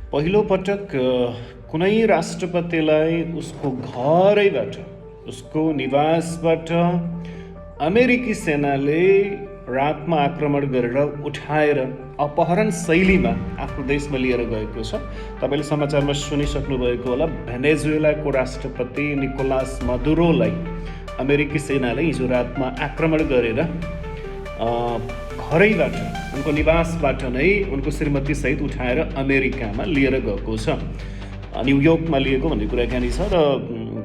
पहिलो पटक कुनै राष्ट्रपतिलाई उसको घरैबाट, उसको निवासबाट अमेरिकी सेनाले रातमा आक्रमण गरेर उठाएर अपहरण शैलीमा आफ्नो देशमा लिएर गएको छ। तपाईँले समाचारमा सुनिसक्नु भएको होला, भेनेजुएलाको राष्ट्रपति निकोलास मदुरोलाई अमेरिकी सेनाले हिजो रातमा आक्रमण गरेर घरैबाट, उनको निवासबाट नै उनको श्रीमती सहित उठाएर अमेरिकामा लिएर गएको छ। न्युयोर्कमा लिएको भन्ने कुराकानी छ र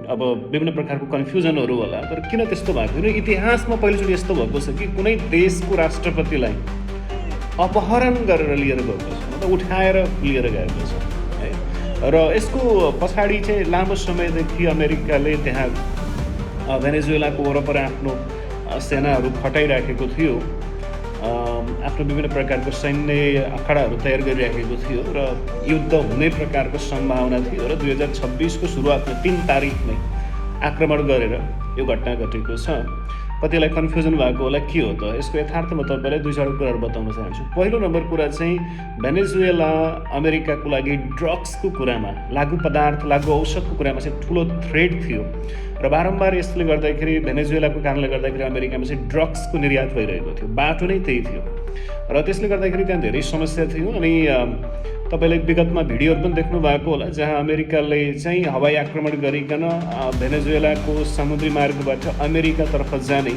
अब विभिन्न प्रकारको कन्फ्युजनहरू होला, तर किन त्यस्तो भएको होइन? इतिहासमा पहिलोचोटि यस्तो भएको छ कि कुनै देशको राष्ट्रपतिलाई अपहरण गरेर लिएर गएको छ, मतलब उठाएर लिएर गएको छ है। र यसको पछाडि चाहिँ लामो समयदेखि अमेरिकाले त्यहाँ भेनेजुएलाको वरपर आफ्नो सेनाहरू खटाइराखेको थियो, आफ्नो विभिन्न प्रकारको सैन्य अखाडाहरू तयार गरिराखेको थियो र युद्ध हुने प्रकारको सम्भावना थियो र 2026को सुरुवातमा 3 तारिकमै आक्रमण गरेर यो घटना घटेको छ। कतिलाई कन्फ्युजन भएको होला, के हो त यसको यथार्थ? म तपाईँलाई 2-4 कुराहरू बताउन चाहन्छु। पहिलो नम्बर कुरा चाहिँ भेनेजुएला अमेरिकाको लागि ड्रग्सको कुरामा, लागु पदार्थ, लागु औषधको कुरामा चाहिँ ठुलो थ्रेट थियो र बारम्बार यसले गर्दाखेरि, भेनेजुएलाको कारणले गर्दाखेरि अमेरिकामा चाहिँ ड्रग्सको निर्यात भइरहेको थियो, बाटो नै त्यही थियो र त्यसले गर्दाखेरि त्यहाँ धेरै समस्या थियो। अनि तपाईँले विगतमा भिडियोहरू पनि देख्नु भएको होला जहाँ अमेरिकाले चाहिँ हवाई आक्रमण गरिकन भेनेजुएलाको समुद्री मार्गबाट अमेरिकातर्फ जाने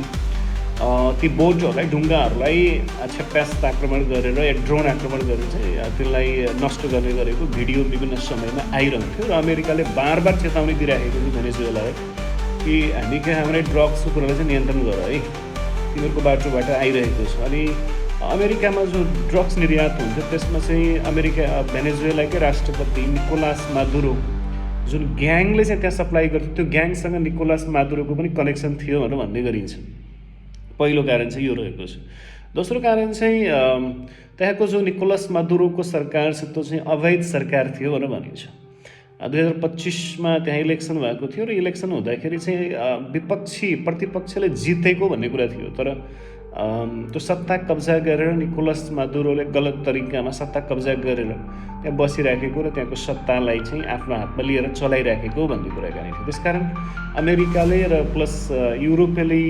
ती बोटहरूलाई, ढुङ्गाहरूलाई क्षेप्यास्त आक्रमण गरेर या ड्रोन आक्रमण गरेर चाहिँ त्यसलाई नष्ट गर्ने गरेको भिडियो विभिन्न समयमा आइरहन्थ्यो र अमेरिकाले बार चेतावनी दिइराखेको थियो भेनेजुएलालाई कि हामी कहाँ हाम्रै ड्रग्सको कुरालाई चाहिँ नियन्त्रण गर है, तिमीहरूको बाटोबाट आइरहेको छ। अनि अमेरिकामा जो ड्रग्स निर्यात हुन्थ्यो त्यसमा चाहिँ भेनेजुएलाकै राष्ट्रपति निकोलास मादुरो जुन ग्याङले चाहिँ त्यहाँ सप्लाई गर्थ्यो, त्यो ग्याङसँग निकोलास मादुरोको पनि कनेक्सन थियो भनेर भन्ने गरिन्छ। पहिलो कारण चाहिँ यो रहेको छ। दोस्रो कारण चाहिँ त्यहाँको जो निकोलास मादुरोको सरकार छ त्यो चाहिँ अवैध सरकार थियो भनेर भनिन्छ। 2025मा त्यहाँ इलेक्सन भएको थियो र इलेक्सन हुँदाखेरि चाहिँ प्रतिपक्षले जितेको भन्ने कुरा थियो, तर त्यो सत्ता कब्जा गरेर निकोलास मादुरोले गलत तरिकामा सत्ता कब्जा गरेर त्यहाँ बसिराखेको र त्यहाँको सत्तालाई चाहिँ आफ्नो हातमा लिएर चलाइराखेको भन्ने कुराकानी थियो। त्यसकारण अमेरिकाले र प्लस युरोपेली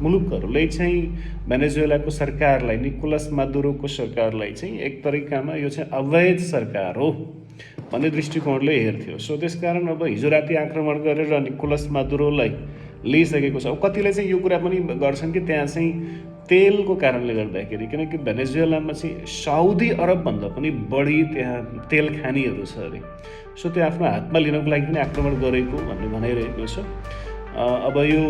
मुलुकहरूले चाहिँ भेनेजुएलाको सरकारलाई, निकोलास मादुरोको सरकारलाई चाहिँ एक तरिकामा यो चाहिँ अवैध सरकार हो भन्ने दृष्टिकोणले हेर्थ्यो। सो त्यसकारण अब हिजो राति आक्रमण गरेर निकोलास मादुरोलाई लिइसकेको छ। अब कतिले चाहिँ यो कुरा पनि गर्छन् कि त्यहाँ चाहिँ तेलको कारणले गर्दाखेरि, किनकि भेनेजुएलामा चाहिँ साउदी अरबभन्दा पनि बढी त्यहाँ तेल खानीहरू छ अरे, सो त्यो आफ्नो हातमा लिनको लागि पनि आक्रमण गरेको भन्ने भनाइरहेको छ। अब यो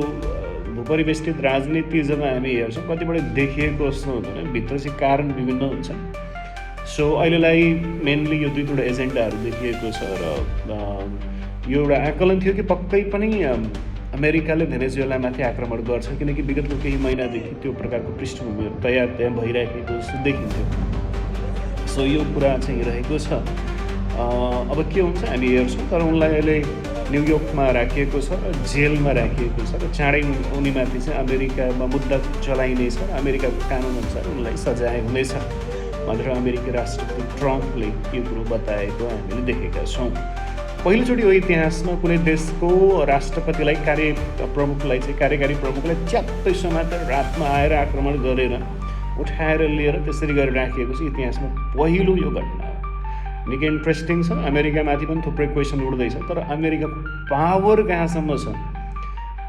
भूपरिवेष्टित राजनीति जब हामी हेर्छौँ कतिपल्ट देखिएको जस्तो हुँदैन, भित्र चाहिँ कारण विभिन्न हुन्छन्। सो अहिलेलाई मेनली यो 2-3 एजेन्डाहरू देखिएको छ र यो एउटा आकलन थियो कि पक्कै पनि अमेरिकाले भेनेजुएलामाथि आक्रमण गर्छ, किनकि विगतको केही महिनादेखि त्यो प्रकारको पृष्ठभूमिहरू तयार त्यहाँ भइराखेको जस्तो देखिन्थ्यो। सो यो कुरा चाहिँ रहेको छ। अब के हुन्छ हामी हेर्छौँ, तर उनलाई अहिले न्युयोर्कमा राखिएको छ र जेलमा राखिएको छ र चाँडै उनीमाथि चाहिँ अमेरिकामा मुद्दा चलाइनेछ र अमेरिकाको कानुनअनुसार उनलाई सजाय हुनेछ भनेर अमेरिकी राष्ट्रपति ट्रम्पले यो कुरो बताएको हामीले देखेका छौँ। पहिलोचोटि हो इतिहासमा कुनै देशको राष्ट्रपतिलाई, कार्यकारी प्रमुखलाई च्यात्तै समातेर रातमा आएर आक्रमण गरेर उठाएर लिएर त्यसरी गरेर राखिएको छ। इतिहासमा पहिलो यो घटना हो। निकै इन्ट्रेस्टिङ छ। अमेरिकामाथि पनि थुप्रै क्वेसन उठ्दैछ, तर अमेरिकाको पावर कहाँसम्म छ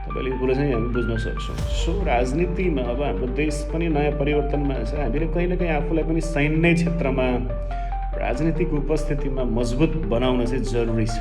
तपाईँले यो कुरा चाहिँ हामी बुझ्न सक्छौँ। सो राजनीतिमा अब हाम्रो देश पनि नयाँ परिवर्तनमा छ। हामीले कहीँ न कहीँ आफूलाई पनि सैन्य क्षेत्रमा, राजनीतिक उपस्थितिमा मजबुत बनाउन चाहिँ जरुरी छ।